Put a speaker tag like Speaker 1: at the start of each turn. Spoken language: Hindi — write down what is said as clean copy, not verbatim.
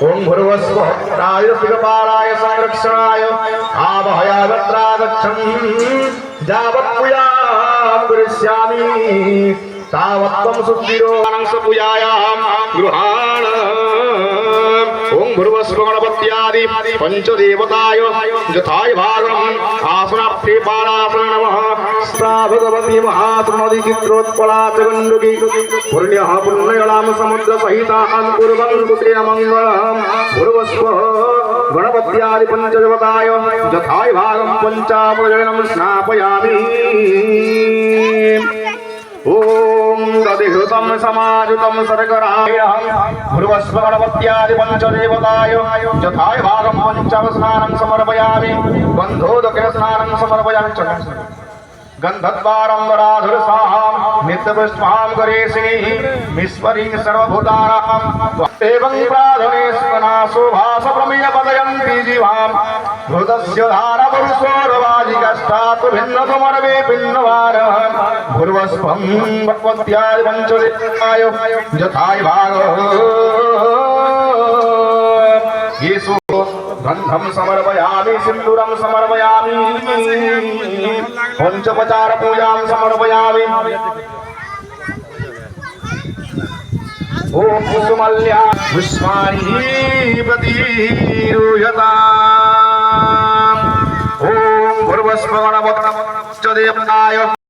Speaker 1: ओं भूर्भुवस्वः दिगपालाय संरक्षणाय आवहयावत्रा गच्छन् यावत्पूजां करिष्यामि तावत्त्वं सुदृढोऽनं पूजायां गृहाण। ओं भूर्भुवस्वः गणपत्यादि पंचदेवताय यथाय भागम् आसनार्थे पालासन नमः। सा भगवती महात्मदि चित्रोत्पला च गण्डकी पुण्यः पुण्यलाम समुद्र सहितां कुर्वन्तु ते मङ्गलम्। भूर्भुवस्वः गणपत्यादि पंचदेवताय यथाय भागम् पञ्चामृतं स्नापयामि। ओम दधिहृतं समाजुतं शर्कराय भूर्भुवस्वः गणपत्यादि पंचदेवताय यथाय भागं पंचावस्नानं समर्पयामि। गन्धोदकेन स्नानं समर्पयामि। गन्धद्वारम्बराधुरसां नित्यपुष्पां करेशिनीः विस्मरीं सर्वभूतानां एवं प्राधने स्मनाशोभास प्रमेय पदयन्ति जीवां भूतस्य धारपुरुषोरवाजिकष्टात् भिन्नतमर्वे भिन्नवारः। भूर्भुवस्वं गणपत्यादि पंचदेवताय यथाय भागः येषु गन्धं समर्पयामि सिन्दूरं समर्पयामि पंचोपचार पूजां समर्पयामि। ओम कुसुमल्या पुष्पाणि प्रतिरूयताम्। ओम भूर्भुवस्वः गणपत्याय